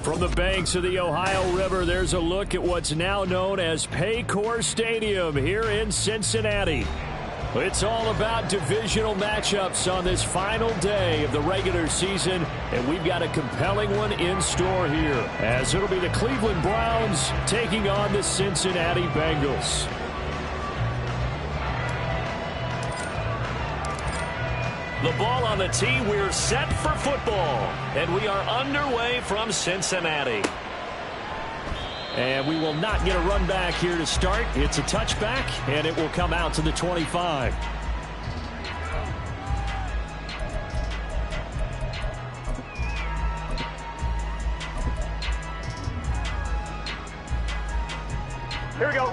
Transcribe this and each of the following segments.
From the banks of the Ohio River, there's a look at what's now known as Paycor Stadium here in Cincinnati. It's all about divisional matchups on this final day of the regular season, and we've got a compelling one in store here, as it'll be the Cleveland Browns taking on the Cincinnati Bengals. The ball on the tee, we're set for football, and we are underway from Cincinnati. And we will not get a run back here to start. It's a touchback, and it will come out to the 25. Here we go.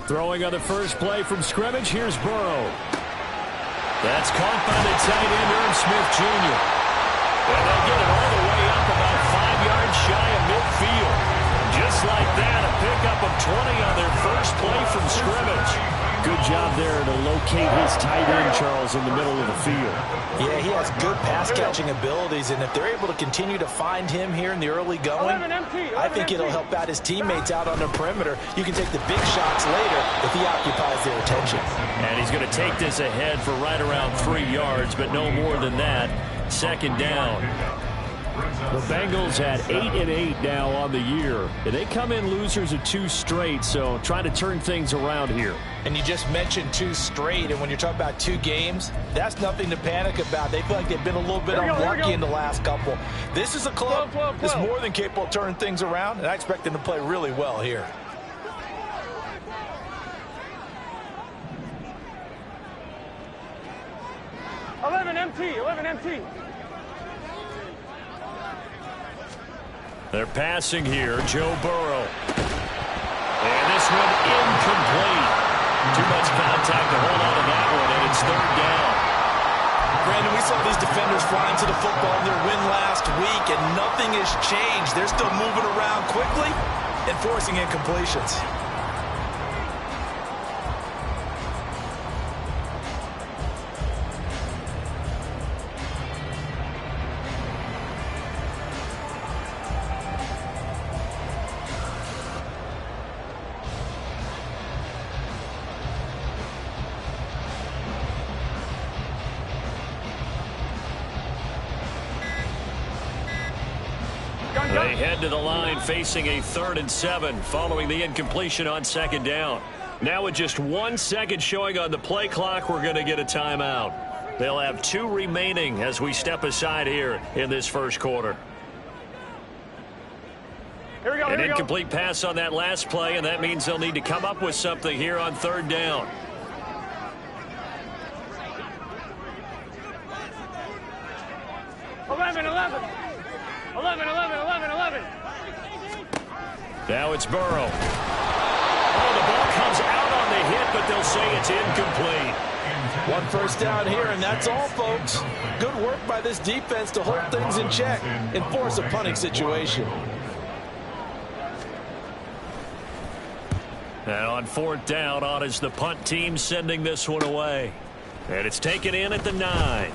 Throwing on the first play from scrimmage, here's Burrow. That's caught by the tight end, Irv Smith Jr. And they get it all the way up about 5 yards shy of midfield. Just like that, a pickup of 20 on their first play from scrimmage. Good job there to locate his tight end, Charles, in the middle of the field. Yeah, he has good pass-catching abilities, and if they're able to continue to find him here in the early going, I think it'll help out his teammates out on the perimeter. You can take the big shots later if he occupies their attention. And he's going to take this ahead for right around 3 yards, but no more than that. Second down. The Bengals at 8-8 now on the year. And they come in losers of 2 straight, so trying to turn things around here. And you just mentioned 2 straight, and when you're talking about 2 games, that's nothing to panic about. They feel like they've been a little bit unlucky in the last couple. This is a club that's more than capable of turning things around, and I expect them to play really well here. Eleven empty. They're passing here, Joe Burrow. And this one incomplete. Too much contact to hold on to that one, and it's third down. Brandon, we saw these defenders flying to the football in their win last week, and nothing has changed. They're still moving around quickly and forcing incompletions. They head to the line facing a 3rd and 7 following the incompletion on second down. Now with just 1 second showing on the play clock, we're going to get a timeout. They'll have 2 remaining as we step aside here in this first quarter. Here we go. An incomplete pass on that last play, and that means they'll need to come up with something here on 3rd down. Eleven. Now it's Burrow. Oh, the ball comes out on the hit, but they'll say it's incomplete. 1 first down here, and that's all, folks. Good work by this defense to hold things in check and force a punting situation. And on 4th down, on is the punt team sending this one away. And it's taken in at the 9.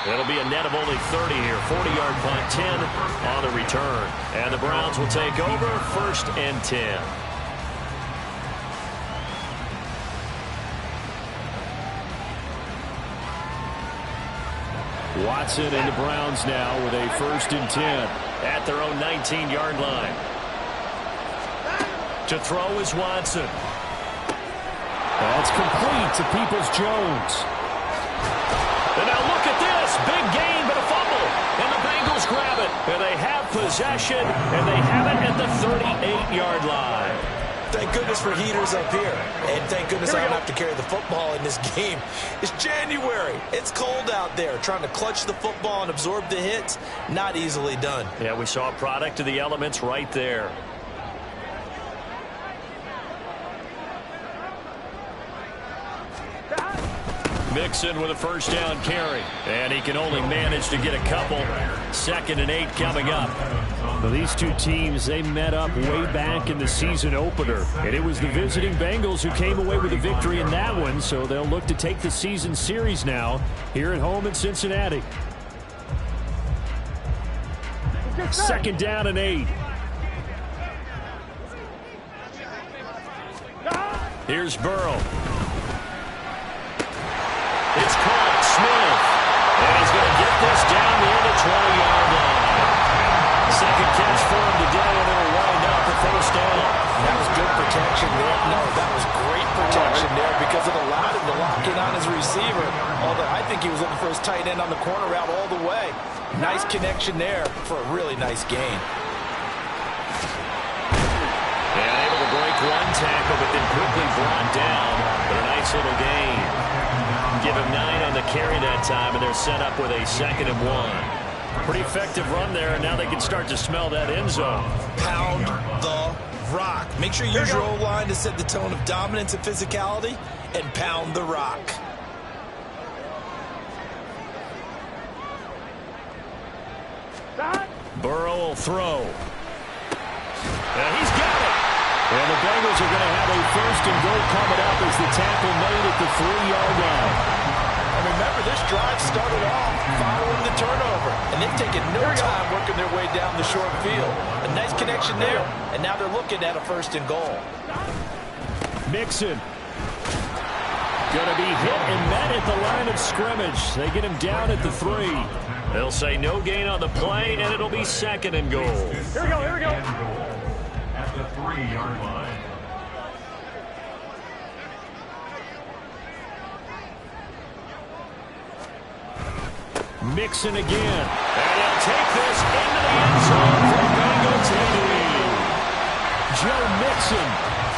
It'll be a net of only 30 here. 40-yard punt, 10 on the return. And the Browns will take over 1st and 10. Watson and the Browns now with a 1st and 10 at their own 19-yard line. To throw is Watson. That's complete to Peoples-Jones. And now look at this. Big gain, but a fumble. And the Bengals grab it. And they have possession, and they have it at the 38-yard line. Thank goodness for heaters up here. And thank goodness I don't have to carry the football in this game. It's January. It's cold out there. Trying to clutch the football and absorb the hits, not easily done. Yeah, we saw a product of the elements right there. Mixon with a first down carry. And he can only manage to get a couple. 2nd and 8 coming up. Well, these two teams, they met up way back in the season opener. And it was the visiting Bengals who came away with a victory in that one. So they'll look to take the season series now here at home in Cincinnati. 2nd down and 8. Here's Burrow. It's caught. Smith. And he's going to get this down near the 20-yard line. Second catch for him today, and it'll wind up the first down. That was good protection there. No, that was great protection there because it allowed him to lock in on his receiver. Although I think he was looking for his tight end on the corner route all the way. Nice connection there for a really nice gain. And able to break one tackle, but then quickly brought down for a nice little gain. Give him 9 on the carry that time, and they're set up with a 2nd and 1. Pretty effective run there, and now they can start to smell that end zone. Pound the rock. Make sure you use your O-line to set the tone of dominance and physicality, and pound the rock. Burrow will throw. And he's got it. And the Bengals are going to have a 1st and goal coming up as the tackle made at the 3-yard line. And remember, this drive started off following the turnover. And they've taken no time working their way down the short field. A nice connection there. And now they're looking at a 1st and goal. Mixon. Going to be hit and met at the line of scrimmage. They get him down at the 3. They'll say no gain on the play, and it'll be 2nd and goal. Here we go, here we go. At the 3-yard line. Mixon again. And he'll take this into the end zone for Bengals lead. Joe Mixon.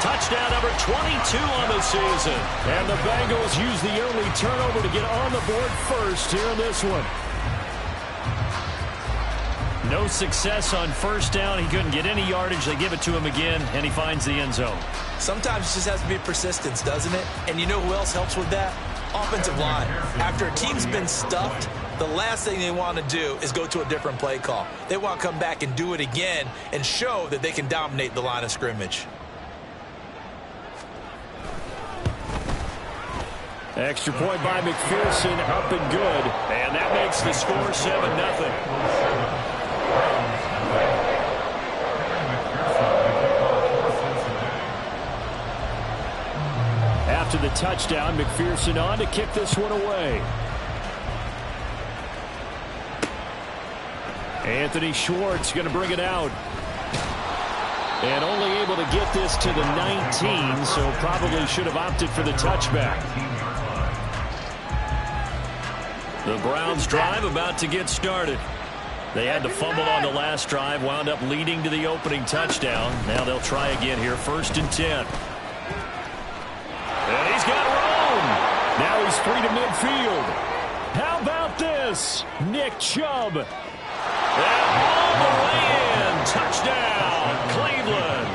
Touchdown number 22 on the season. And the Bengals use the early turnover to get on the board first here in this one. No success on 1st down. He couldn't get any yardage. They give it to him again, and he finds the end zone. Sometimes it just has to be persistence, doesn't it? And you know who else helps with that? Offensive line. After a team's been stuffed, the last thing they want to do is go to a different play call. They want to come back and do it again and show that they can dominate the line of scrimmage. Extra point by McPherson, up and good. And that makes the score 7-0. After the touchdown, McPherson on to kick this one away. Anthony Schwartz going to bring it out. And only able to get this to the 19, so probably should have opted for the touchback. The Browns drive about to get started. They had to fumble on the last drive, wound up leading to the opening touchdown. Now they'll try again here, 1st and 10. And he's got room. Now he's free to midfield. How about this? Nick Chubb. And all the way in. Touchdown, Cleveland.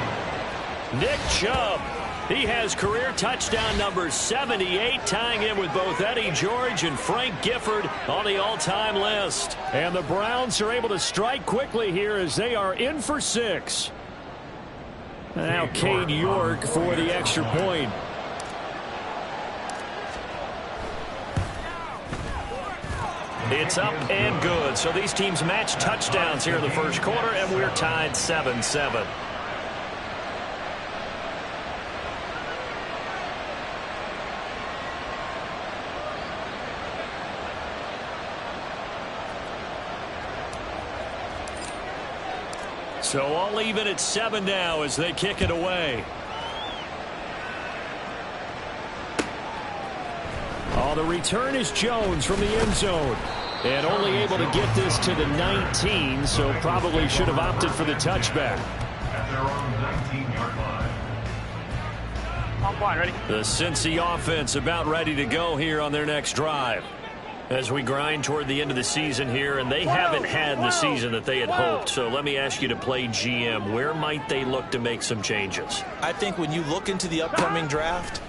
Nick Chubb. He has career touchdown number 78, tying in with both Eddie George and Frank Gifford on the all-time list. And the Browns are able to strike quickly here as they are in for 6. Now Cade York for the extra point. It's up and good. So these teams match touchdowns here in the first quarter, and we're tied 7-7. So all even at 7 now as they kick it away. Oh, the return is Jones from the end zone. And only able to get this to the 19, so probably should have opted for the touchback. At their own 19-yard line. I'm fine, ready? The Cincy offense about ready to go here on their next drive. As we grind toward the end of the season here, and they haven't had the season that they had hoped. So let me ask you to play GM. Where might they look to make some changes? I think when you look into the upcoming draft,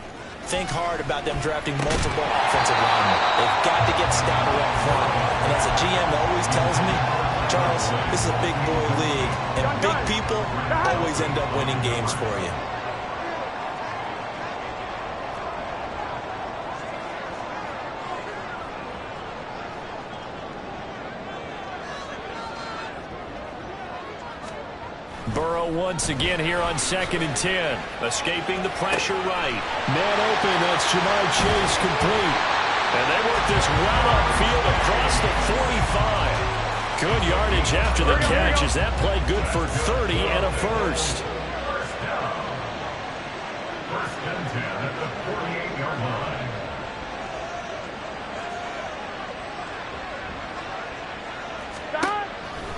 think hard about them drafting multiple offensive linemen. They've got to get stouter up front. And as a GM always tells me, Charles, this is a big boy league, and big people always end up winning games for you. Burrow once again here on 2nd and 10. Escaping the pressure right. Man open, that's Jamar Chase complete. And they work this well upfield across the 45. Good yardage after the catch as that play good for 30 and a first. First down. First and 10 at the 48-yard line.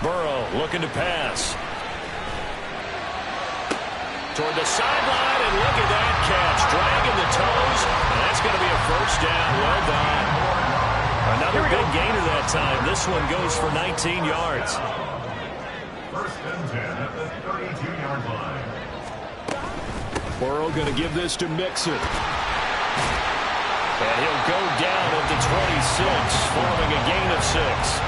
Burrow looking to pass. Toward the sideline, and look at that catch. Dragging the toes, and that's going to be a first down. Well done. Another big gainer that time. This one goes for 19 yards. First and 10 at the 32-yard line. Burrow going to give this to Mixon. And he'll go down at the 26, forming a gain of 6.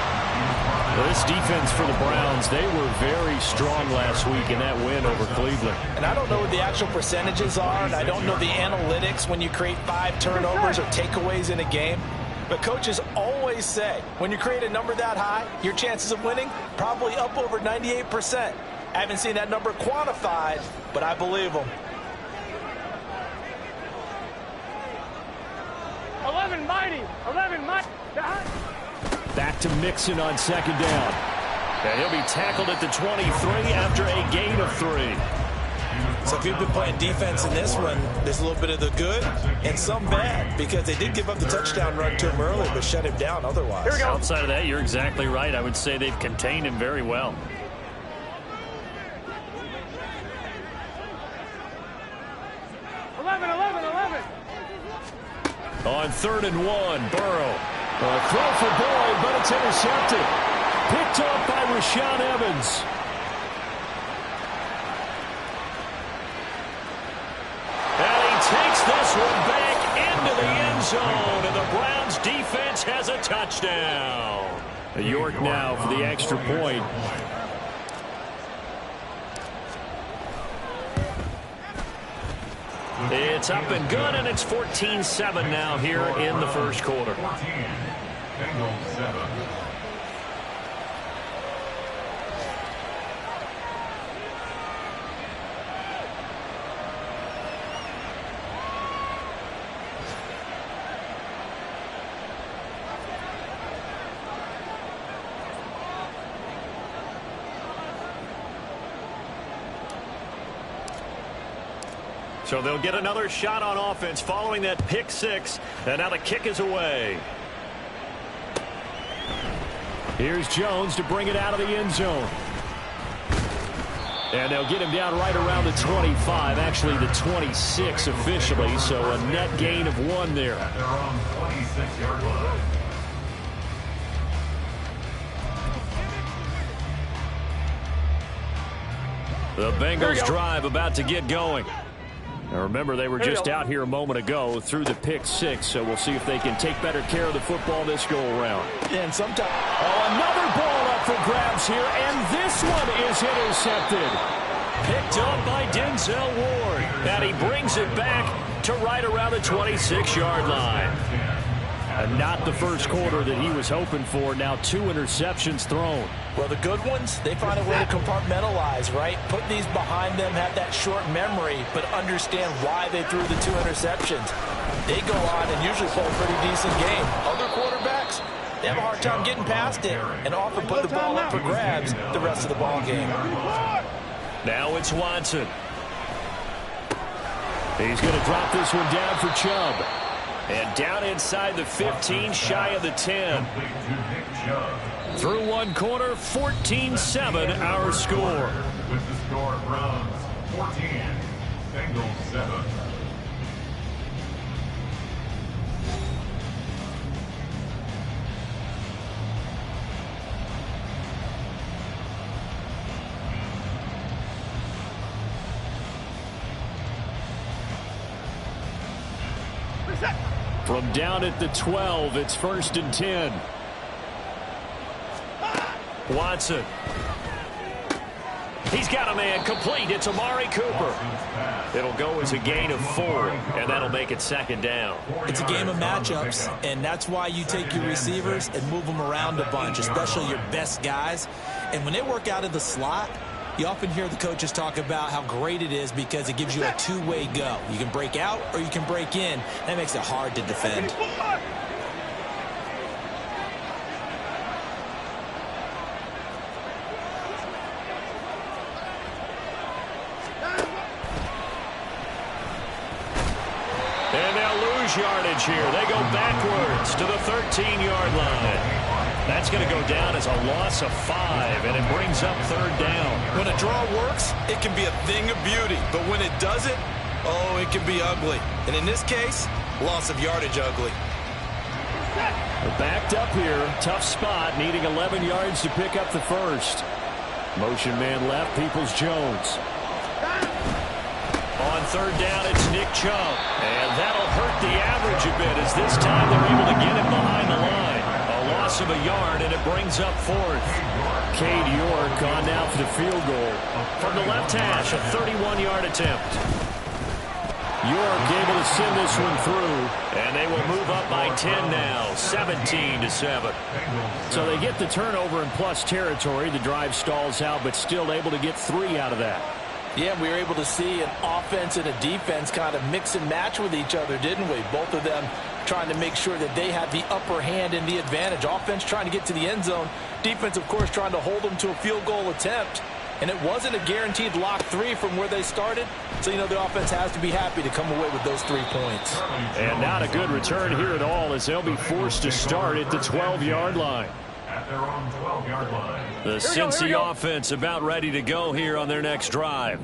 This defense for the Browns, they were very strong last week in that win over Cleveland. And I don't know what the actual percentages are, and I don't know the analytics when you create 5 turnovers or takeaways in a game. But coaches always say, when you create a number that high, your chances of winning probably up over 98%. I haven't seen that number quantified, but I believe them. 11 mighty. Back to Mixon on 2nd down. And he'll be tackled at the 23 after a gain of 3. So if you've been playing defense in this one, there's a little bit of the good and some bad, because they did give up the touchdown run to him earlier, but shut him down otherwise. Here we go. Outside of that, you're exactly right. I would say they've contained him very well. On 3rd and 1, Burrow. A throw for Boyd, but it's intercepted. Picked off by Rashaan Evans. And he takes this one back into the end zone, and the Browns defense has a touchdown. York now for the extra point. It's up and good, and it's 14-7 now here in the first quarter. 14, Bengals 7. So they'll get another shot on offense following that pick 6, and now the kick is away. Here's Jones to bring it out of the end zone. And they'll get him down right around the 25, actually the 26 officially, so a net gain of 1 there. At their own 26-yard line. The Bengals drive about to get going. Now remember, they were just out here a moment ago through the pick 6, so we'll see if they can take better care of the football this go-around. And sometimes... Oh, another ball up for grabs here, and this one is intercepted. Picked up by Denzel Ward. And he brings it back to right around the 26-yard line. And not the first quarter that he was hoping for. Now 2 interceptions thrown. Well, the good ones, they find a way to compartmentalize, right? Put these behind them, have that short memory, but understand why they threw the 2 interceptions. They go on and usually play a pretty decent game. Other quarterbacks, they have a hard time getting past it and often put the ball up for grabs the rest of the ball game. Now it's Watson. He's going to drop this one down for Chubb. And down inside the 15, shy of the 10. Through one quarter, 14-7 our score. With the score, Browns 14, Bengals 7. From down at the 12, it's 1st and 10. Watson. He's got a man complete. It's Amari Cooper. It'll go as a gain of 4, and that'll make it 2nd down. It's a game of matchups, and that's why you take your receivers and move them around a bunch, especially your best guys. And when they work out of the slot, you often hear the coaches talk about how great it is because it gives you a two-way go. You can break out or you can break in. That makes it hard to defend. And they'll lose yardage here. They go backwards to the 13-yard line. That's going to go down as a loss of 5, and it brings up 3rd down. When a draw works, it can be a thing of beauty. But when it doesn't, oh, it can be ugly. And in this case, loss of yardage ugly. They're backed up here. Tough spot, needing 11 yards to pick up the first. Motion man left, Peoples-Jones. On 3rd down, it's Nick Chubb. And that'll hurt the average a bit as this time they're able to get him behind the line. A loss of a yard, and it brings up 4th. Cade York on now for the field goal. From the left hash, a 31-yard attempt. York able to send this one through, and they will move up by 10 now, 17-7. So they get the turnover in plus territory. The drive stalls out, but still able to get 3 out of that. Yeah, we were able to see an offense and a defense kind of mix and match with each other, didn't we? Both of them trying to make sure that they had the upper hand and the advantage. Offense trying to get to the end zone. Defense, of course, trying to hold them to a field goal attempt. And it wasn't a guaranteed lock 3 from where they started. So, the offense has to be happy to come away with those 3 points. And not a good return here at all as they'll be forced to start at the 12-yard line. At their own 12-yard line. The Cincy offense about ready to go here on their next drive.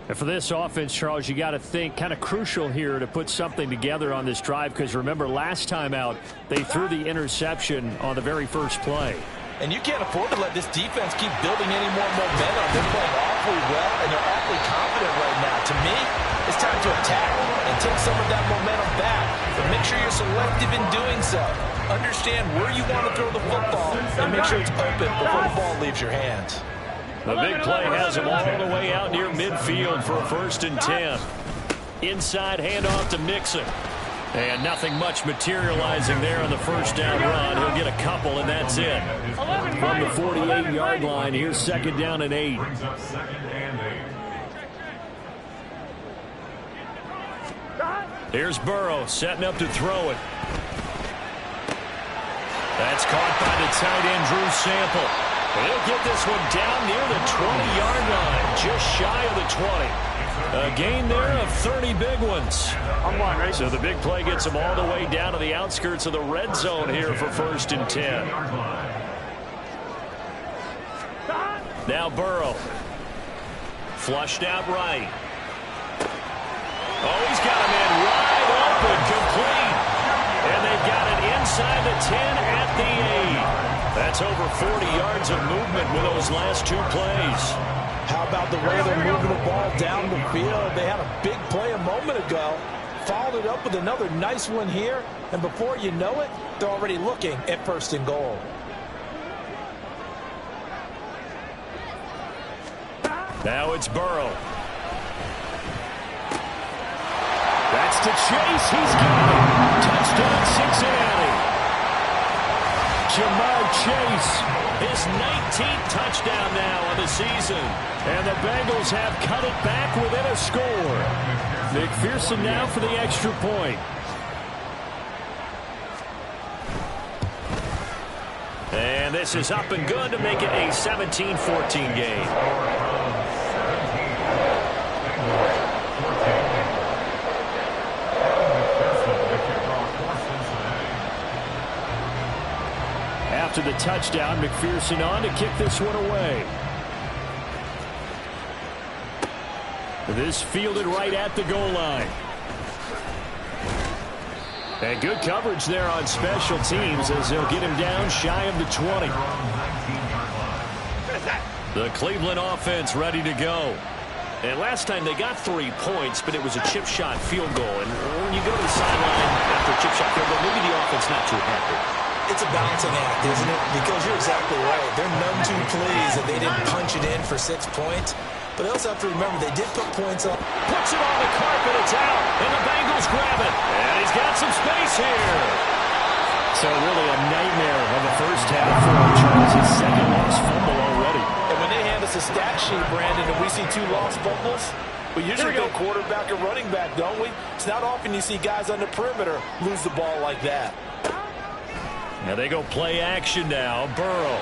And for this offense, Charles, you got to think kind of crucial here to put something together on this drive because remember last time out they threw the interception on the very first play. And you can't afford to let this defense keep building any more momentum. They're playing awfully well, and they're awfully confident right now. To me, it's time to attack and take some of that momentum back. But make sure you're selective in doing so. Understand where you want to throw the football and make sure it's open before the ball leaves your hands. The big play has them all the way out near midfield for a 1st and 10. Inside handoff to Mixon. And nothing much materializing there on the 1st down run. He'll get a couple, and that's it. From the 48-yard line, here's 2nd down and 8. Brings up 2nd and 8. Here's Burrow setting up to throw it. That's caught by the tight end, Drew Sample. He'll get this one down near the 20-yard line, just shy of the 20. A gain there of 30 big ones. So the big play gets them all the way down to the outskirts of the red zone here for 1st and 10. Now Burrow. Flushed out right. Oh, he's got a man wide open, complete. And they've got it inside the 10 at the 8. That's over 40 yards of movement with those last 2 plays. How about the way they're moving the ball down the field? They had a big play a moment ago. Followed it up with another nice one here. And before you know it, they're already looking at 1st and goal. Now it's Burrow. That's to Chase. He's got it. Touchdown, Cincinnati. Jamar Chase, his 19th touchdown now on the season. And the Bengals have cut it back within a score. McPherson now for the extra point. And this is up and good to make it a 17-14 game. After the touchdown, McPherson on to kick this one away. This fielded right at the goal line. And good coverage there on special teams as they'll get him down shy of the 20. The Cleveland offense ready to go. And last time they got 3 points, but it was a chip shot field goal. And when you go to the sideline after a chip shot field goal, maybe the offense not too happy. It's a balancing act, isn't it? Because you're exactly right. They're none too pleased that they didn't punch it in for 6 points. But they also have to remember they did put points up. Puts it on the carpet. It's out. And the Bengals grab it. And he's got some space here. So really a nightmare of the first half for Charles. His second lost fumble already. And when they hand us a stat sheet, Brandon, and we see 2 lost fumbles, we usually go quarterback and running back, don't we? It's not often you see guys on the perimeter lose the ball like that. Now they go play action now. Burrow.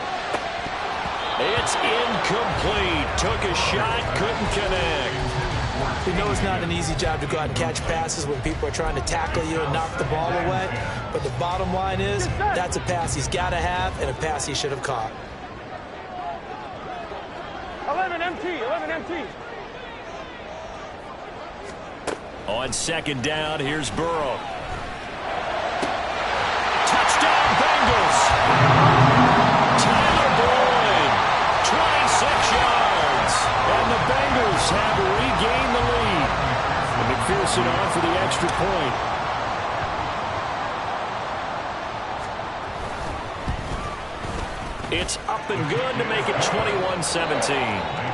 It's incomplete. Took a shot, couldn't connect. We know it's not an easy job to go out and catch passes when people are trying to tackle you and knock the ball away. But the bottom line is, that's a pass he's got to have and a pass he should have caught. 11 MT. On second down, here's Burrow. Touchdown, Bengals. Tyler Boyd, 26 yards. And the Bengals have regained the lead. And McPherson on for the extra point. It's up and good to make it 21-17.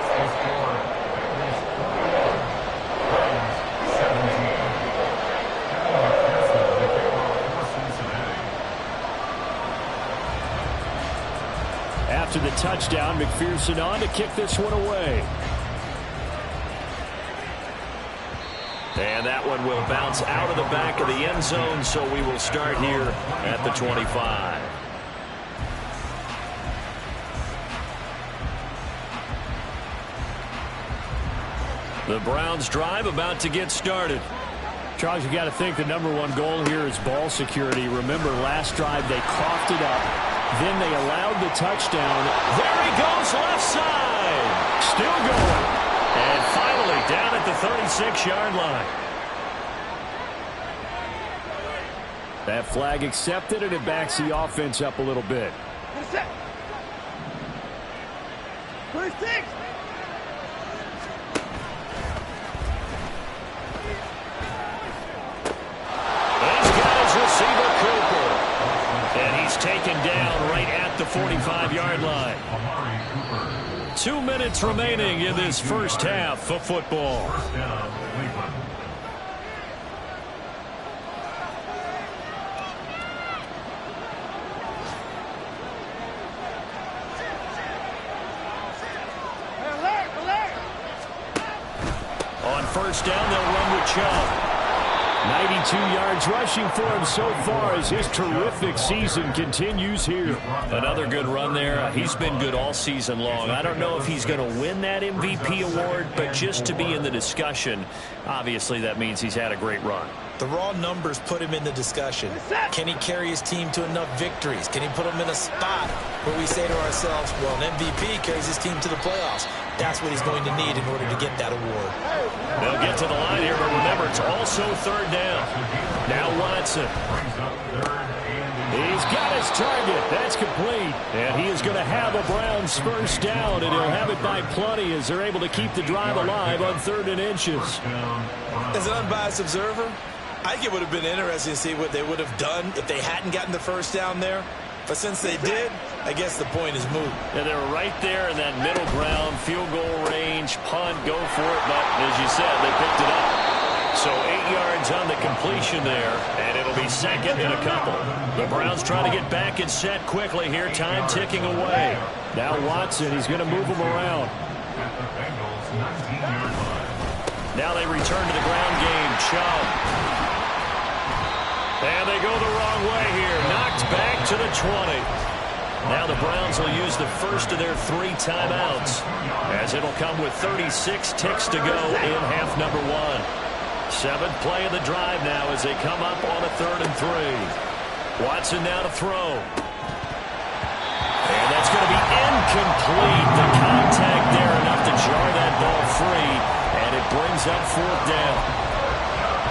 After the touchdown, McPherson on to kick this one away. And that one will bounce out of the back of the end zone, so we will start here at the 25. The Browns drive about to get started. Charles, you got to think the #1 goal here is ball security. Remember, last drive they coughed it up. Then they allowed the touchdown. There he goes, left side. Still going. And finally down at the 36-yard line. That flag accepted, and it backs the offense up a little bit. 26. Receiver Cooper. And he's taken down right at the 45-yard line. 2 minutes remaining in this first half of football. On first down, they'll run with Chubb. 92 yards rushing for him so far as his terrific season continues here. Another good run there. He's been good all season long. I don't know if he's going to win that MVP award, but just to be in the discussion, obviously that means he's had a great run. The raw numbers put him in the discussion. Can he carry his team to enough victories? Can he put them in a spot where we say to ourselves, well, an MVP carries his team to the playoffs. That's what he's going to need in order to get that award. They'll get to the line here, but remember, it's also third down. Now Watson. He's got his target. That's complete. And he is going to have a Browns first down, and he'll have it by plenty as they're able to keep the drive alive on 3rd and inches. As an unbiased observer, I think it would have been interesting to see what they would have done if they hadn't gotten the first down there. But since they did, I guess the point is moot. Yeah, they were right there in that middle ground, field goal range, punt, go for it. But as you said, they picked it up. So 8 yards on the completion there, and it'll be second and a couple. The Browns trying to get back and set quickly here, time ticking away. Now Watson, he's going to move him around. Now they return to the ground game. Chubb. And they go the wrong way here. Knocked back to the 20. Now the Browns will use the first of their 3 timeouts, as it'll come with 36 ticks to go in half number 1. 7th play of the drive now as they come up on a 3rd and 3. Watson now to throw. And that's going to be incomplete. The contact there enough to jar that ball free, and it brings up 4th down.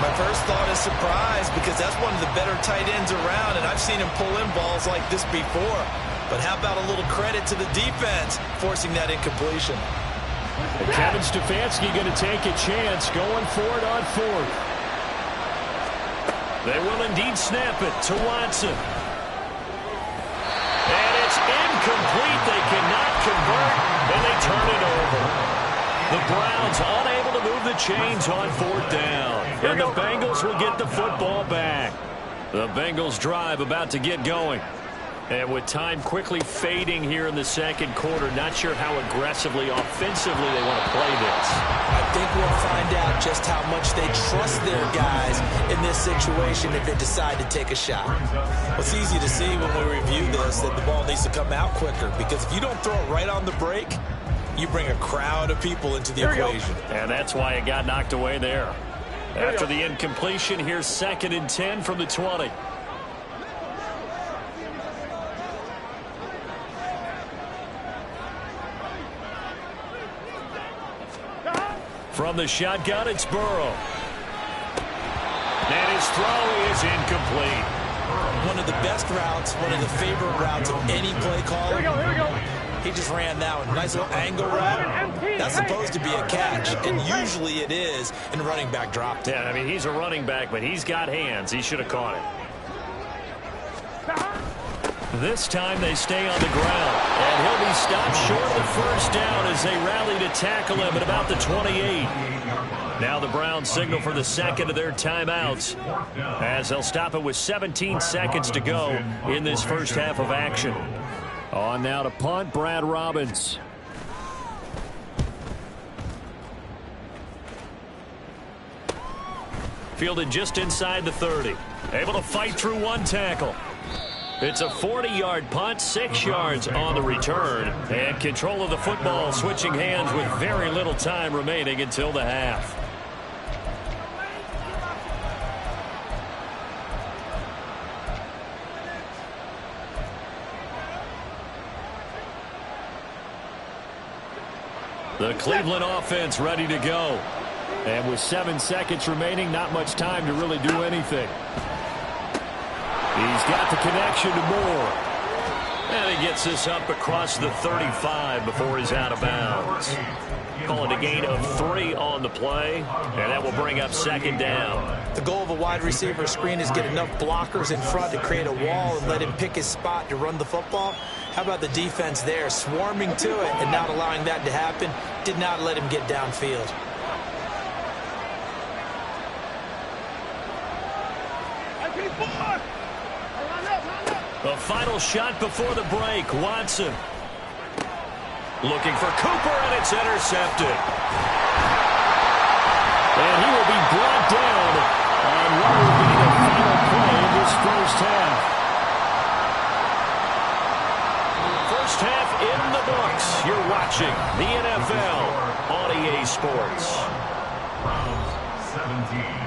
My first thought is surprise, because that's one of the better tight ends around, and I've seen him pull in balls like this before. But how about a little credit to the defense forcing that incompletion? And Kevin Stefanski going to take a chance going for it on 4th. They will indeed snap it to Watson. And it's incomplete. They cannot convert, and they turn it over. The Browns unable to move the chains on 4th down. And the Bengals will get the football back. The Bengals drive about to get going. And with time quickly fading here in the second quarter, not sure how aggressively, offensively they want to play this. I think we'll find out just how much they trust their guys in this situation if they decide to take a shot. Well, it's easy to see when we review this that the ball needs to come out quicker, because if you don't throw it right on the break, you bring a crowd of people into the equation. And that's why it got knocked away there. After the incompletion, here's 2nd and 10 from the 20. From the shotgun, it's Burrow. And his throw is incomplete. One of the best routes, one of the favorite routes of any play caller. Here we go. He just ran that one. Nice little angle route. That's supposed to be a catch, and usually it is, and the running back dropped it. Yeah, I mean, he's a running back, but he's got hands. He should have caught it. This time they stay on the ground, and he'll be stopped short of the first down as they rally to tackle him at about the 28. Now the Browns signal for the second of their timeouts as they'll stop it with 17 seconds to go in this first half of action. On now to punt, Brad Robbins. Fielded just inside the 30. Able to fight through one tackle. It's a 40-yard punt, 6 yards on the return. And control of the football switching hands with very little time remaining until the half. The Cleveland offense ready to go. And with 7 seconds remaining, not much time to really do anything. He's got the connection to Moore. And he gets this up across the 35 before he's out of bounds. Call it a gain of 3 on the play, and that will bring up 2nd down. The goal of a wide receiver screen is get enough blockers in front to create a wall and let him pick his spot to run the football. How about the defense there, swarming to it and not allowing that to happen? Did not let him get downfield. The final shot before the break, Watson. Looking for Cooper, and it's intercepted. And he will be brought down on what will be the final play of this first half. First half in the books. You're watching the NFL on EA Sports. Browns 17.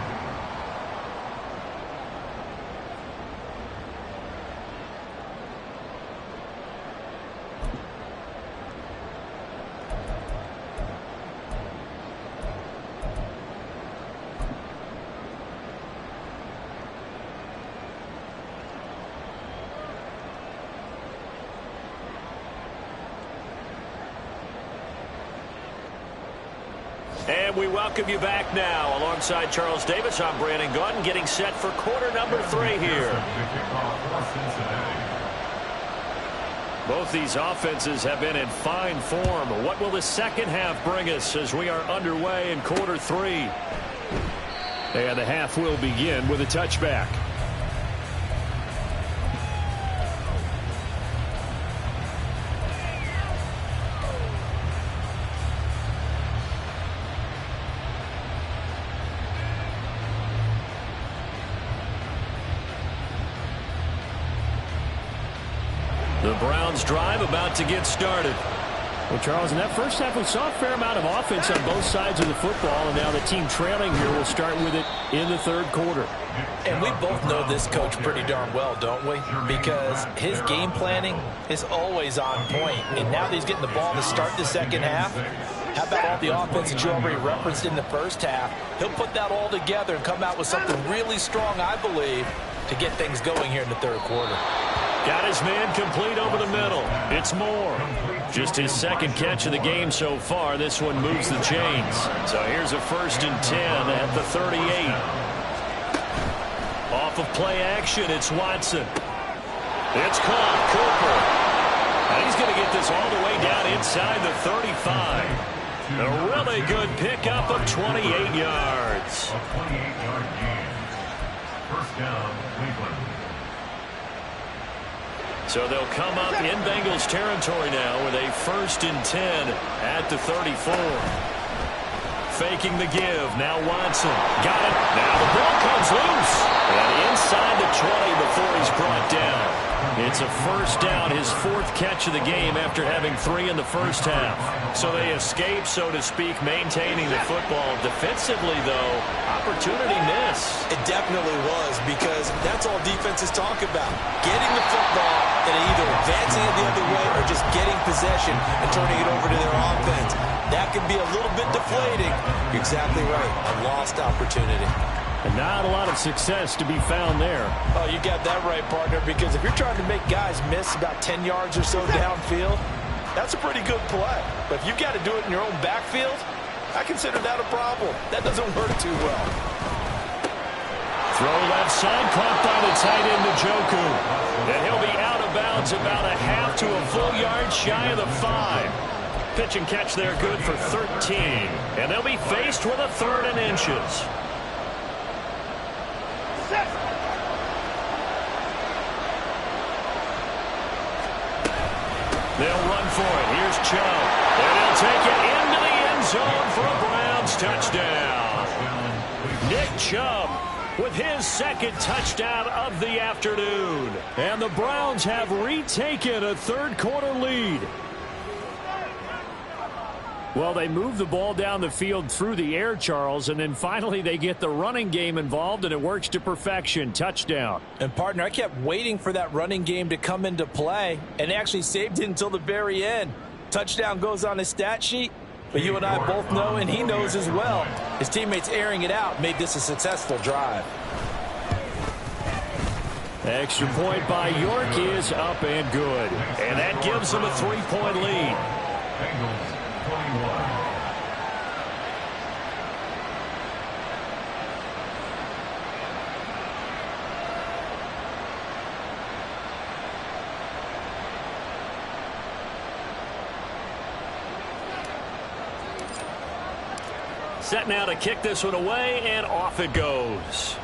And we welcome you back now. Alongside Charles Davis, I'm Brandon Gaudin, getting set for quarter number 3 here. Both these offenses have been in fine form. What will the second half bring us as we are underway in quarter 3? And the half will begin with a touchback. The Browns drive about to get started. Well, Charles, in that first half, we saw a fair amount of offense on both sides of the football, and now the team trailing here will start with it in the third quarter. And we both know this coach pretty darn well, don't we? Because his game planning is always on point. And now that he's getting the ball to start the second half, how about all the offense that you already referenced in the first half? He'll put that all together and come out with something really strong, I believe, to get things going here in the third quarter. Got his man complete over the middle. It's Moore. Just his second catch of the game so far. This one moves the chains. So here's a 1st and 10 at the 38. Off off of play action. It's Watson. It's caught. Cooper. And he's going to get this all the way down inside the 35. A really good pickup of 28 yards. A 28-yard gain. First down, Cleveland. So they'll come up in Bengals territory now with a 1st and 10 at the 34. Faking the give. Now Watson. Got it. Now the ball comes loose. And inside the 20 before he's brought down. It's a first down, his 4th catch of the game after having 3 in the first half. So they escape, so to speak, maintaining the football. Defensively, though, opportunity miss. It definitely was, because that's all defenses talk about. Getting the football and either advancing it the other way or just getting possession and turning it over to their offense. That can be a little bit deflating. You're exactly right. A lost opportunity. And not a lot of success to be found there. Oh, you got that right, partner, because if you're trying to make guys miss about 10 yards or so downfield, that's a pretty good play. But if you've got to do it in your own backfield, I consider that a problem. That doesn't work too well. Throw left side, caught by the tight end, Njoku. And he'll be out of bounds about a half to a full yard shy of the 5. Pitch and catch there, good for 13. And they'll be faced with a 3rd and inches. They'll run for it. Here's Chubb. And he'll take it into the end zone for a Browns touchdown. Nick Chubb with his 2nd touchdown of the afternoon. And the Browns have retaken a 3rd quarter lead. Well, they move the ball down the field through the air, Charles, and then finally they get the running game involved, and it works to perfection. Touchdown. And, partner, I kept waiting for that running game to come into play, and actually saved it until the very end. Touchdown goes on his stat sheet, but you and I both know, and he knows as well, his teammates airing it out made this a successful drive. Extra point by York is up and good. And that gives them a 3-point lead. Bengals 21. Set now to kick this one away, and off it goes.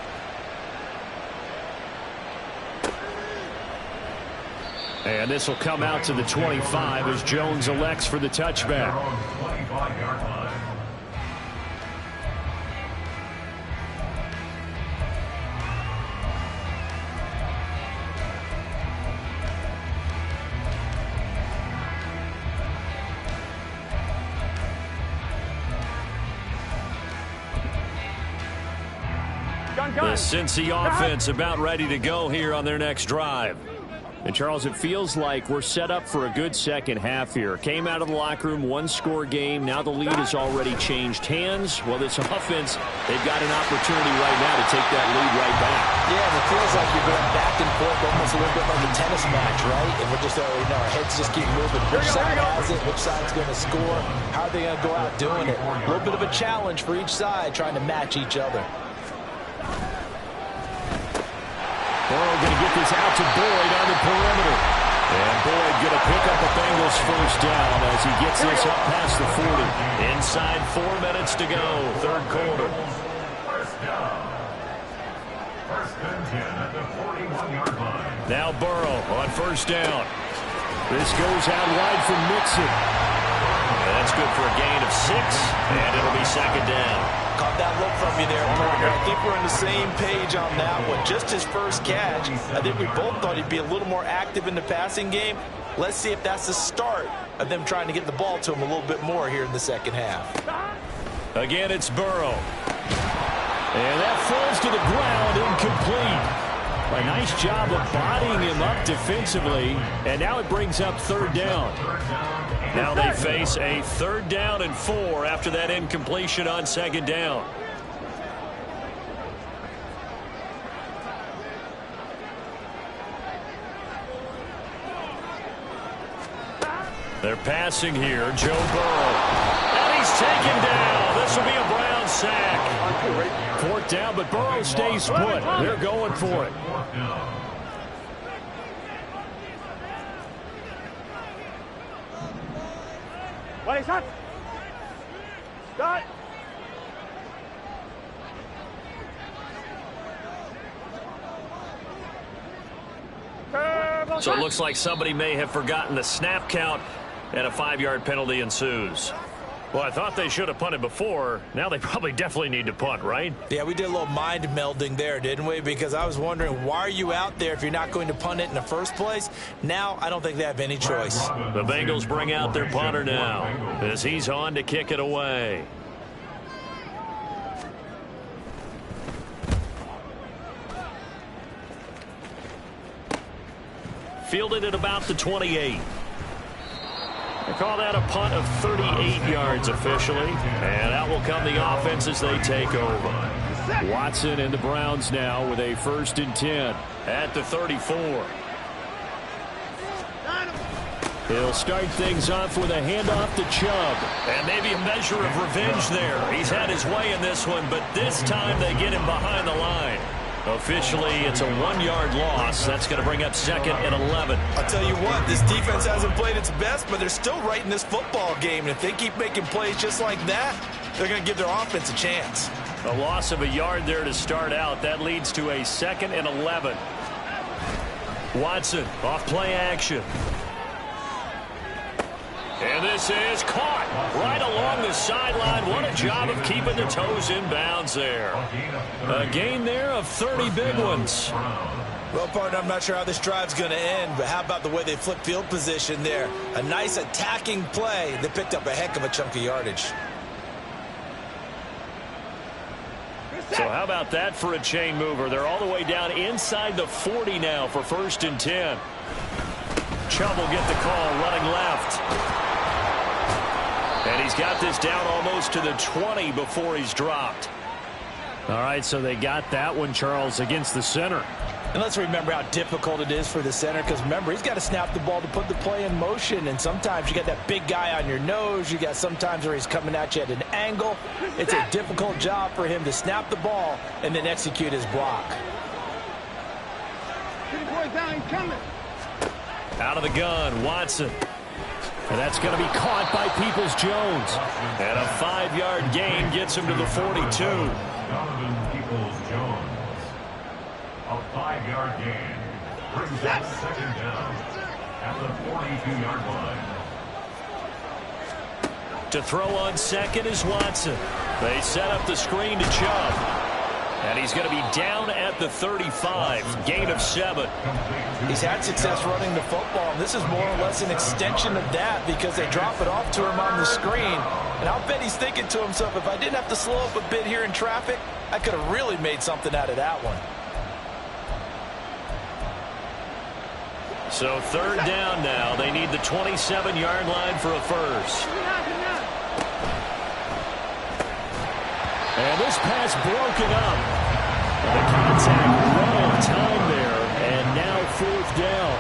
And this will come out to the 25 as Jones elects for the touchback. 25-yard line. The Cincy offense about ready to go here on their next drive. And, Charles, it feels like we're set up for a good second half here. Came out of the locker room, 1-score game. Now the lead has already changed hands. Well, this offense, they've got an opportunity right now to take that lead right back. Yeah, and it feels like you're going back and forth almost a little bit like a tennis match, right? And we're just already know our heads just keep moving. Which side has it? Which side's going to score? How are they going to go out doing it? A little bit of a challenge for each side trying to match each other. Burrow going to get this out to Boyd on the perimeter. And Boyd going to pick up a Bengals first down as he gets this up past the 40. Inside 4 minutes to go, 3rd quarter. First down. First and 10 at the 41-yard line. Now Burrow on first down. This goes out wide from Mixon. And that's good for a gain of 6, and it'll be 2nd down. Caught that look from you there, partner. I think we're on the same page on that one. Just his first catch. I think we both thought he'd be a little more active in the passing game. Let's see if that's the start of them trying to get the ball to him a little bit more here in the second half. Again, it's Burrow. And that falls to the ground, incomplete. A nice job of bodying him up defensively. And now it brings up 3rd down. Now they face a 3rd down and 4 after that incompletion on 2nd down. They're passing here, Joe Burrow. And he's taken down. This will be a Brown sack. Fourth down, but Burrow stays put. They're going for it. What is that? Start. So it looks like somebody may have forgotten the snap count, and a 5-yard penalty ensues. Well, I thought they should have punted before. Now they probably definitely need to punt, right? Yeah, we did a little mind melding there, didn't we? Because I was wondering, why are you out there if you're not going to punt it in the first place? Now, I don't think they have any choice. The Bengals bring out their punter now as he's on to kick it away. Fielded at about the 28. They call that a punt of 38 yards officially. And out will come the offense as they take over. Watson and the Browns now with a 1st and 10 at the 34. He'll start things off with a handoff to Chubb. And maybe a measure of revenge there. He's had his way in this one, but this time they get him behind the line. Officially, it's a 1-yard loss. That's going to bring up 2nd and 11. I'll tell you what, this defense hasn't played its best, but they're still right in this football game. And if they keep making plays just like that, they're going to give their offense a chance. A loss of a yard there to start out. That leads to a 2nd and 11. Watson off play action. And this is caught right along the sideline. What a job of keeping the toes in bounds there. A gain there of 30 big ones. Well, partner, I'm not sure how this drive's going to end, but how about the way they flip field position there? A nice attacking play. They picked up a heck of a chunk of yardage. So how about that for a chain mover? They're all the way down inside the 40 now for 1st and 10. Chubb will get the call running left. And he's got this down almost to the 20 before he's dropped. All right, so they got that one, Charles, against the center. And let's remember how difficult it is for the center, because remember, he's got to snap the ball to put the play in motion. And sometimes you got that big guy on your nose. You got sometimes where he's coming at you at an angle. It's a difficult job for him to snap the ball and then execute his block. Down, he's coming. Out of the gun, Watson. And that's going to be caught by Peoples-Jones. And a 5-yard gain gets him to the 42. Donovan Peoples-Jones. A 5-yard gain brings up 2nd down at the 42-yard line. To throw on 2nd is Watson. They set up the screen to Chubb. And he's going to be down at the 35. Gain of 7. He's had success running the football, and this is more or less an extension of that because they drop it off to him on the screen. And I'll bet he's thinking to himself, if I didn't have to slow up a bit here in traffic, I could have really made something out of that one. So 3rd down now. They need the 27-yard line for a first. And this pass broken up. And the contact run on time there. And now 4th down.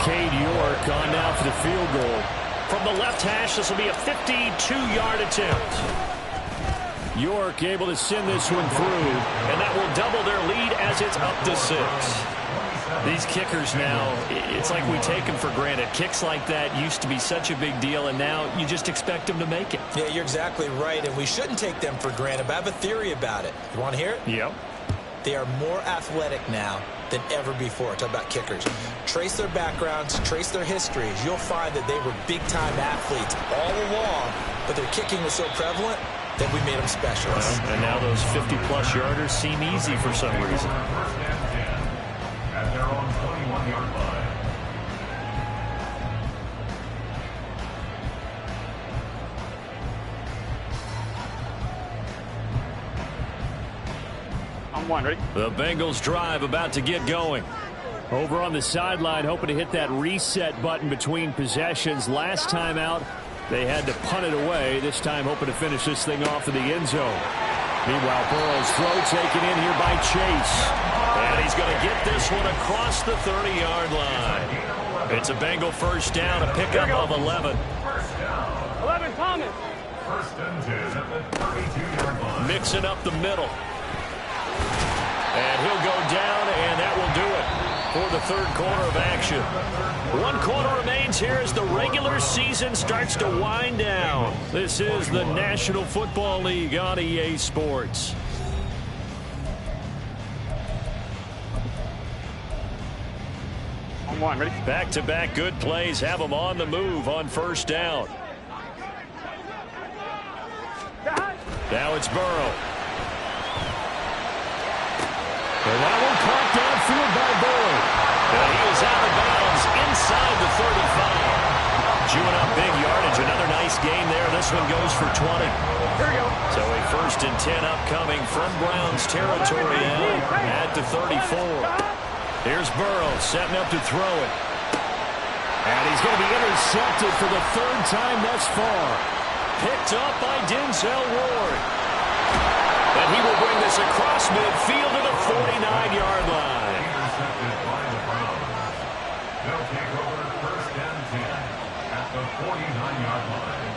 Cade York on now for the field goal. From the left hash, this will be a 52-yard attempt. York able to send this one through. And that will double their lead as it's up to 6. These kickers now, it's like we take them for granted. Kicks like that used to be such a big deal, and now you just expect them to make it. Yeah, you're exactly right, and we shouldn't take them for granted, but I have a theory about it. You want to hear it? Yep. They are more athletic now than ever before. Talk about kickers. Trace their backgrounds, trace their histories. You'll find that they were big-time athletes all along, but their kicking was so prevalent that we made them specialists. And now those 50-plus yarders seem easy for some reason. At their own 21-yard line. I'm one, ready? The Bengals drive about to get going. Over on the sideline, hoping to hit that reset button between possessions. Last time out, they had to punt it away. This time hoping to finish this thing off in the end zone. Meanwhile, Burrow's throw taken in here by Chase. And he's going to get this one across the 30-yard line. It's a Bengal 1st down, a pickup of 11. 11, Thomas. First and 10 at the 32-yard line. Mixing up the middle. And he'll go down, and that will do it for the third quarter of action. 1 quarter remains here as the regular season starts to wind down. This is the National Football League on EA Sports. On one, ready? Back-to-back good plays have them on the move on first down. Now it's Burrow. And that one caught downfield by Boyd. And he is out of bounds inside the 35. Chewing up big yardage. Another nice gain there. This one goes for 20. Here we go. So a first and 10 upcoming from Browns territory now at the 34. Here's Burrow setting up to throw it. And he's going to be intercepted for the third time thus far. Picked up by Denzel Ward. And he will bring this across midfield to the 49-yard line. Intercepted by the Browns. They'll take over first and 10 at the 49-yard line.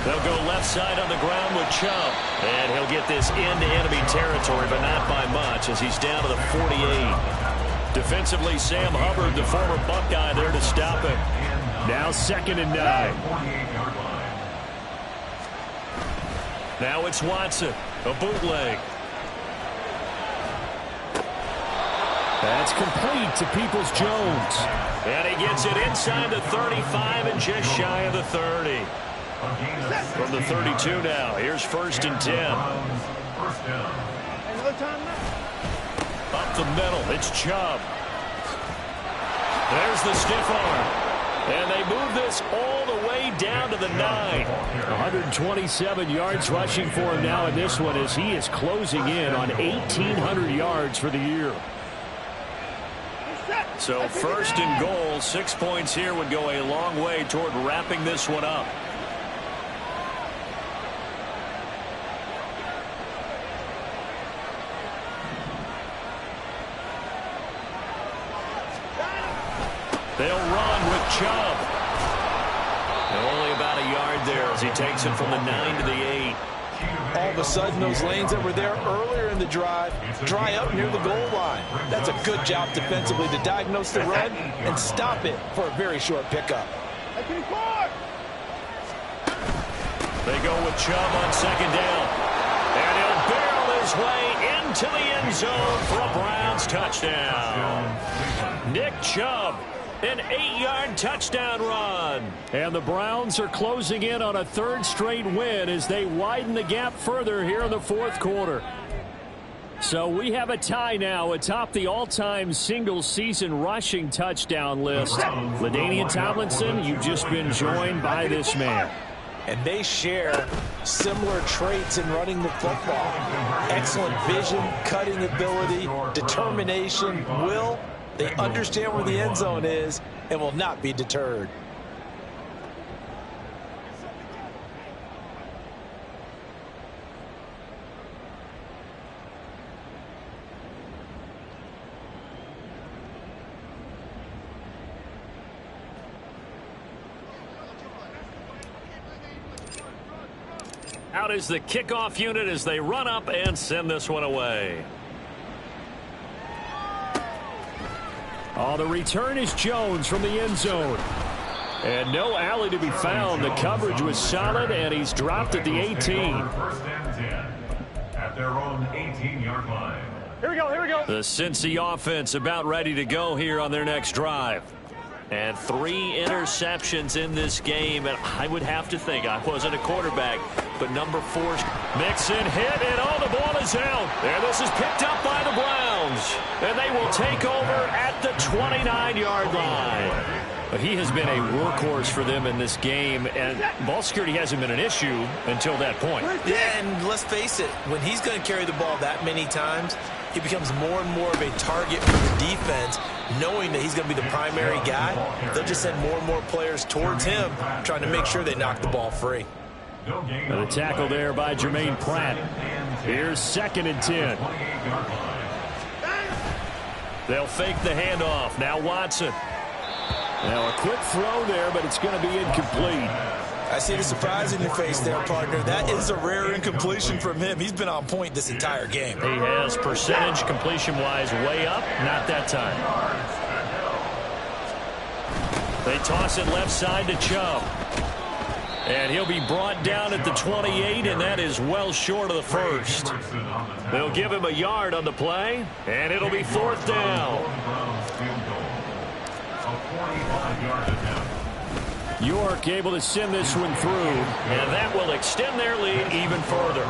They'll go left side on the ground with Chubb. And he'll get this into enemy territory, but not by much as he's down to the 48. Defensively, Sam Hubbard, the former Buckeye, there to stop him. Now 2nd and 9. 48-yard line. Now it's Watson, a bootleg. That's complete to Peoples-Jones. And he gets it inside the 35 and just shy of the 30. From the 32 now, here's first and 10. First down. Another time now. Up the middle, it's Chubb. There's the stiff arm. And they move this all the way down to the 9. 127 yards rushing for him now in this one as he is closing in on 1,800 yards for the year. So first and goal, 6 points here would go a long way toward wrapping this one up. They'll run with Chubb. Only about a yard there as he takes it from the 9 to the 8. All of a sudden, those lanes that were there earlier in the drive dry up near the goal line. That's a good job defensively to diagnose the run and stop it for a very short pickup. They go with Chubb on 2nd down. And he'll barrel his way into the end zone for a Browns touchdown. Nick Chubb. An 8-yard touchdown run. And the Browns are closing in on a 3rd straight win as they widen the gap further here in the 4th quarter. So we have a tie now atop the all-time single-season rushing touchdown list. LaDainian Tomlinson, you've just been joined by this man. And they share similar traits in running the football. Excellent vision, cutting ability, determination, will. They understand where the end zone is and will not be deterred. Out is the kickoff unit as they run up and send this one away. Oh, the return is Jones from the end zone. And no alley to be found. The coverage was solid, and he's dropped at the 18. First and 10 at their own 18-yard line. Here we go, here we go. The Cincy offense about ready to go here on their next drive. And 3 interceptions in this game, and I would have to think, I wasn't a quarterback, but number 4, Mixon hit, and oh, the ball is out. And this is picked up by the Browns. And they will take over at the 29-yard line. He has been a workhorse for them in this game, and ball security hasn't been an issue until that point. Yeah, and let's face it, when he's going to carry the ball that many times, he becomes more and more of a target for the defense, knowing that he's going to be the primary guy. They'll just send more and more players towards him, trying to make sure they knock the ball free. And the tackle there by Jermaine Pratt. Here's 2nd and 10. They'll fake the handoff. Now Watson. Now a quick throw there, but it's going to be incomplete. I see the surprise in your face there, partner. That is a rare incompletion from him. He's been on point this entire game. He has percentage completion-wise way up. Not that time. They toss it left side to Chubb. And he'll be brought down at the 28, and that is well short of the first. They'll give him a yard on the play, and it'll be 4th down. York able to send this one through, and that will extend their lead even further.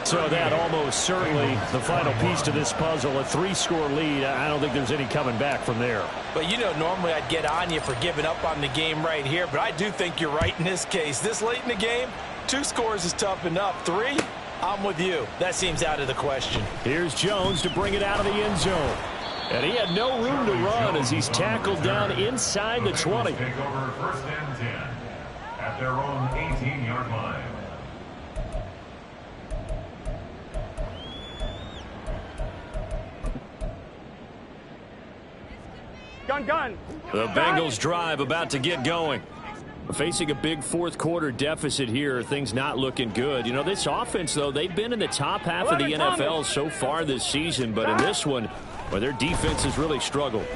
So that almost certainly the final piece to this puzzle, a 3-score lead. I don't think there's any coming back from there. But, you know, normally I'd get on you for giving up on the game right here, but I do think you're right in this case. This late in the game, 2 scores is tough enough. 3, I'm with you. That seems out of the question. Here's Jones to bring it out of the end zone. And he had no room to run as he's tackled down inside the 20. Take over 1st and 10 at their own 18-yard line. Gun. The Bengals drive about to get going. Facing a big 4th quarter deficit here, things not looking good. You know, this offense, though, they've been in the top half of the NFL so far this season, but in this one, well, their defense has really struggled.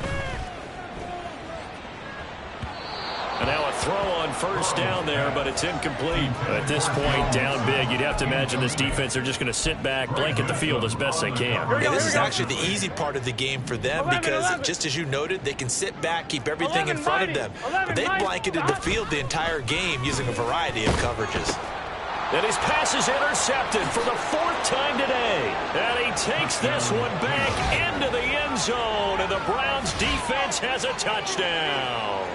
And now a throw on 1st down there, but it's incomplete. At this point, down big, you'd have to imagine this defense, they're just going to sit back, blanket the field as best they can. Yeah, this is actually the easy part of the game for them because, just as you noted, they can sit back, keep everything in front of them. But they blanketed the field the entire game using a variety of coverages. And his pass is intercepted for the 4th time today. And he takes this one back into the end zone, and the Browns defense has a touchdown.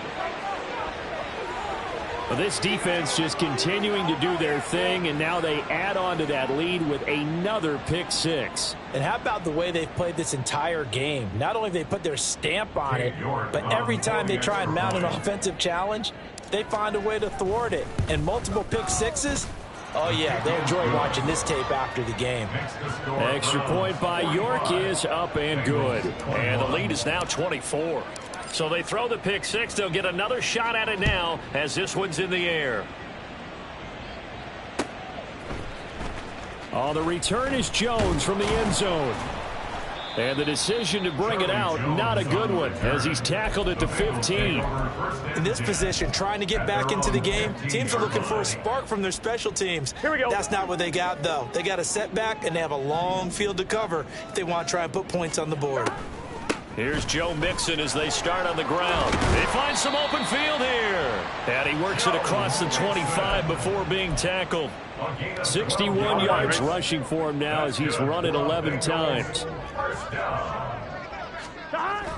Well, this defense just continuing to do their thing, and now they add on to that lead with another pick 6. And how about the way they've played this entire game? Not only have they put their stamp on it, but every time they try and mount an offensive challenge, they find a way to thwart it. And multiple pick 6s, oh, yeah, they'll enjoy watching this tape after the game. Extra point by York is up and good. And the lead is now 24. So they throw the pick 6. They'll get another shot at it now as this one's in the air. Oh, the return is Jones from the end zone. And the decision to bring it out, not a good one, as he's tackled at the 15. In this position, trying to get back into the game, teams are looking for a spark from their special teams. Here we go. That's not what they got, though. They got a setback, and they have a long field to cover if they want to try and put points on the board. Here's Joe Mixon as they start on the ground. They find some open field here. And he works it across the 25 before being tackled. 61 yards rushing for him now as he's run it 11 times.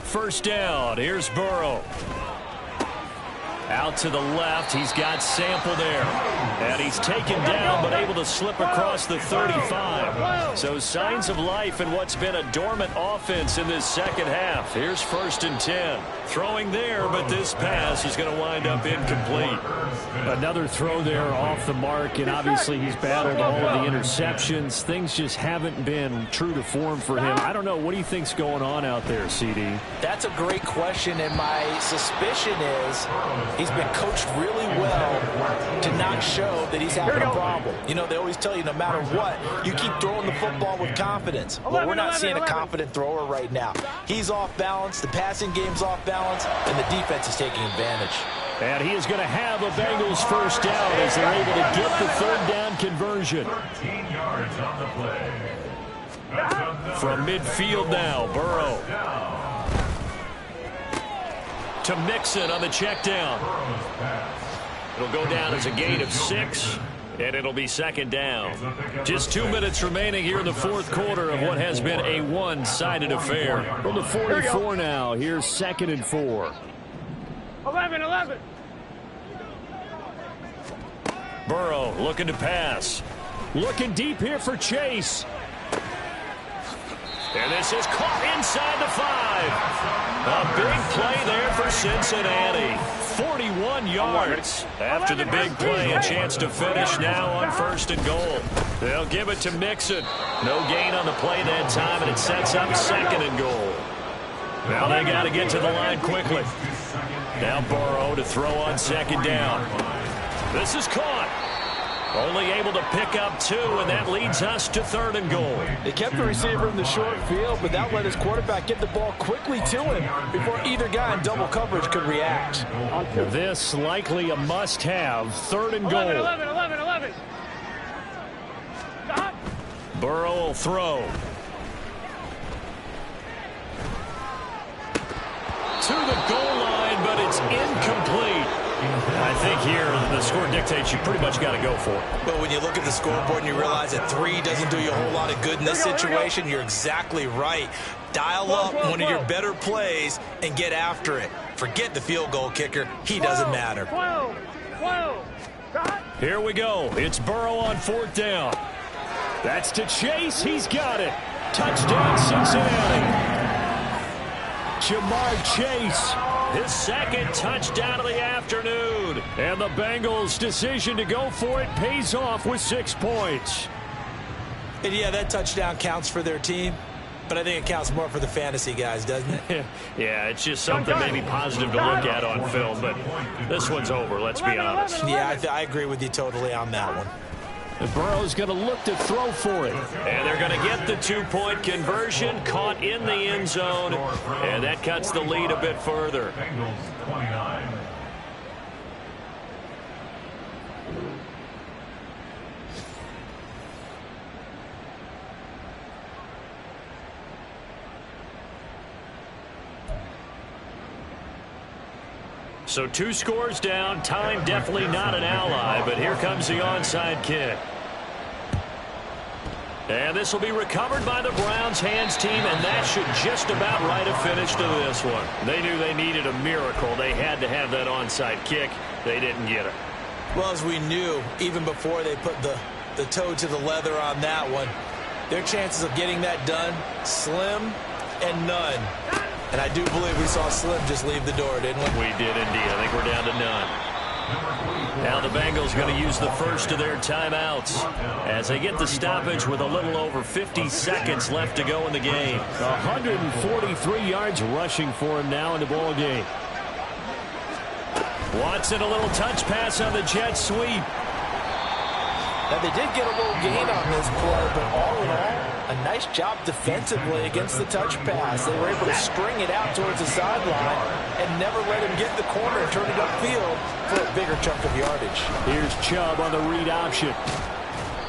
First down. Here's Burrow. Out to the left. He's got Sample there. And he's taken down but able to slip across the 35. So signs of life in what's been a dormant offense in this second half. Here's 1st and 10. Throwing there, but this pass is going to wind up incomplete. Another throw there off the mark, and obviously he's battled all of the interceptions. Things just haven't been true to form for him. I don't know. What do you think's going on out there, CD? That's a great question, and my suspicion is he's been coached really well to not show that he's having a problem. You know, they always tell you no matter what, you keep throwing the football with confidence. Well, we're not seeing a confident thrower right now. He's off balance, the passing game's off balance, and the defense is taking advantage. And he is going to have a Bengals first down as they're able to get the 3rd down conversion. 13 yards on the play. From midfield now, Burrow. To Mixon on the check down. It'll go down as a gain of 6, and it'll be 2nd down. Just 2 minutes remaining here in the 4th quarter of what has been a one-sided affair. From the 44 now, here's 2nd and 4. 11. Burrow looking to pass. Looking deep here for Chase. And this is caught inside the 5. A big play there for Cincinnati. 41 yards. After the big play, a chance to finish now on 1st and goal. They'll give it to Mixon. No gain on the play that time, and it sets up 2nd and goal. Now they got to get to the line quickly. Now Burrow to throw on 2nd down. This is caught. Only able to pick up 2, and that leads us to 3rd and goal. They kept the receiver in the short field, but that let his quarterback get the ball quickly to him before either guy in double coverage could react. This likely a must-have. 3rd and goal. 11. Stop. Burrow will throw. To the goal line, but it's incomplete. I think here the score dictates you pretty much got to go for it. But when you look at the scoreboard and you realize that 3 doesn't do you a whole lot of good in this situation, you're exactly right. Dial up one of your better plays and get after it. Forget the field goal kicker. He doesn't matter. 12. Here we go. It's Burrow on 4th down. That's to Chase. He's got it. Touchdown, Cincinnati. Jamar Chase, his 2nd touchdown of the afternoon. And the Bengals' decision to go for it pays off with 6 points. And yeah, that touchdown counts for their team, but I think it counts more for the fantasy guys, doesn't it? Yeah, it's just something maybe positive to look at on film, but this one's over, let's be honest. Yeah, I agree with you totally on that one. And Burrow's going to look to throw for it. And they're going to get the 2-point conversion, caught in the end zone, and that cuts the lead a bit further. Bengals 29. So 2 scores down. Time definitely not an ally, but here comes the onside kick. And this will be recovered by the Browns hands team, and that should just about write a finish to this one. They knew they needed a miracle. They had to have that onside kick. They didn't get it. Well, as we knew, even before they put the toe to the leather on that one, their chances of getting that done, slim and none. And I do believe we saw Slim just leave the door, didn't we? We did indeed. I think we're down to none. Now the Bengals going to use the first of their timeouts as they get the stoppage with a little over 50 seconds left to go in the game. 143 yards rushing for him now in the ball game. Watson, a little touch pass on the jet sweep. Now, they did get a little gain on this play, but all in all, a nice job defensively against the touch pass. They were able to string it out towards the sideline and never let him get the corner and turn it upfield for a bigger chunk of yardage. Here's Chubb on the read option.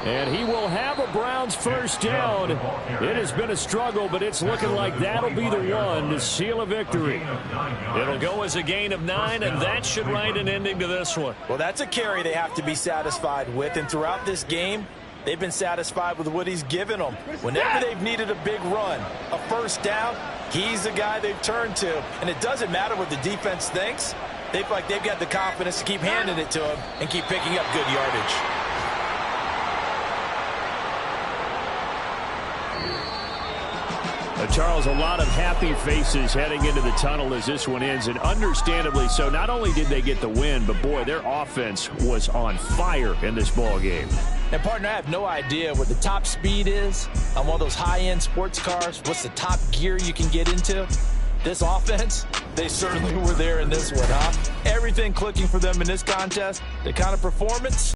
And he will have a Browns first down. It has been a struggle, but it's looking like that'll be the one to seal a victory. It'll go as a gain of 9, and that should write an ending to this one. Well, that's a carry they have to be satisfied with, and throughout this game, they've been satisfied with what he's given them. Whenever they've needed a big run, a first down, he's the guy they've turned to. And it doesn't matter what the defense thinks. They feel like they've got the confidence to keep handing it to him and keep picking up good yardage. Charles, a lot of happy faces heading into the tunnel as this one ends, and understandably so. Not only did they get the win, but boy, their offense was on fire in this ball game. And partner, I have no idea what the top speed is on one of those high-end sports cars. What's the top gear you can get into? This offense, they certainly were there in this one, huh? Everything clicking for them in this contest, the kind of performance